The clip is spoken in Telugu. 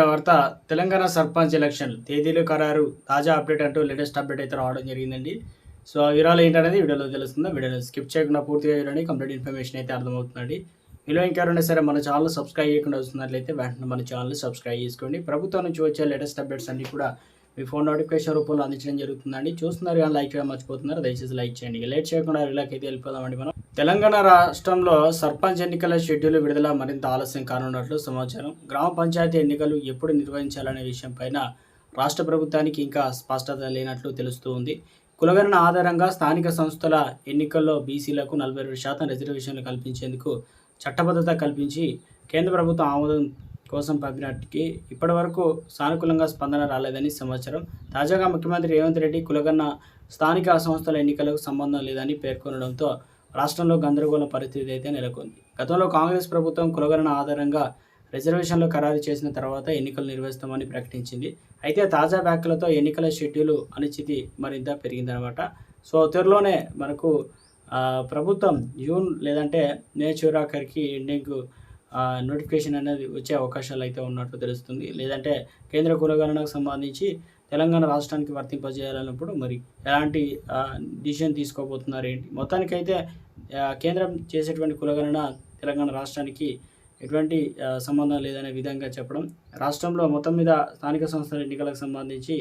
వార్త తెలంగాణ సర్పంచ్ ఎలక్షన్ తేదీలు ఖరారు తాజా అప్డేట్ అంటూ లేటెస్ట్ అప్డేట్ అయితే రావడం జరిగిందండి. సో ఆ వివరాలు ఏంటనేది వీడియోలో తెలుస్తుంది. వీడియోని స్కిప్ చేయకుండా పూర్తిగా చూడండి. కంప్లీట్ ఇన్ఫర్మేషన్ అయితే అర్థమవుతుందండి. మీలో ఇంకెవరైనా సరే మన ఛానల్ సబ్స్క్రైబ్ చేయకుండా వస్తున్నట్లయితే వెంటనే మన ఛానల్ సబ్స్క్రైబ్ చేసుకోండి. ప్రభుత్వం నుంచి వచ్చే లేటెస్ట్ అప్డేట్స్ అన్ని కూడా మీ ఫోన్ నోటిఫికేషన్ రూపంలో అందించడం జరుగుతుందండి. చూస్తున్నారు కానీ లైక్ చేయడం మర్చిపోతున్నారు. దయచేసి లైక్ చేయండి. లేట్ చేయకుండా వీళ్ళకైతే వెళ్ళిపోదామండి మనం. తెలంగాణ రాష్ట్రంలో సర్పంచ్ ఎన్నికల షెడ్యూల్ విడుదల మరింత ఆలస్యం కానున్నట్లు సమాచారం. గ్రామ పంచాయతీ ఎన్నికలు ఎప్పుడు నిర్వహించాలనే విషయంపైన రాష్ట్ర ప్రభుత్వానికి ఇంకా స్పష్టత లేనట్లు తెలుస్తూ ఉంది. కులగణన ఆధారంగా స్థానిక సంస్థల ఎన్నికల్లో బీసీలకు 42% రిజర్వేషన్లు కల్పించేందుకు చట్టబద్ధత కల్పించి కేంద్ర ప్రభుత్వం ఆమోదం కోసం పంపినట్టుకి ఇప్పటివరకు సానుకూలంగా స్పందన రాలేదని సమాచారం. తాజాగా ముఖ్యమంత్రి రేవంత్ రెడ్డి కులగణన స్థానిక సంస్థల ఎన్నికలకు సంబంధం లేదని పేర్కొనడంతో రాష్ట్రంలో గందరగోళ పరిస్థితి అయితే నెలకొంది. గతంలో కాంగ్రెస్ ప్రభుత్వం కులగణన ఆధారంగా రిజర్వేషన్లు ఖరారు చేసిన తర్వాత ఎన్నికలు నిర్వహిస్తామని ప్రకటించింది. అయితే తాజా వ్యాఖ్యలతో ఎన్నికల షెడ్యూల్ అనిశ్చితి మరింత పెరిగిందనమాట. సో త్వరలోనే మనకు ప్రభుత్వం జూన్ లేదంటే మే చివరాఖరికి ఎండింగ్ నోటిఫికేషన్ అనేది వచ్చే అవకాశాలు అయితే ఉన్నట్టు తెలుస్తుంది. లేదంటే కేంద్ర కులగణనకు సంబంధించి తెలంగాణ రాష్ట్రానికి వర్తింపజేయాలన్నప్పుడు మరి ఎలాంటి డిసిషన్ తీసుకోబోతున్నారు ఏంటి? మొత్తానికైతే కేంద్రం చేసేటువంటి కులగణన తెలంగాణ రాష్ట్రానికి ఎటువంటి సంబంధం లేదనే విధంగా చెప్పడం. రాష్ట్రంలో మొత్తం మీద స్థానిక సంస్థల ఎన్నికలకు సంబంధించి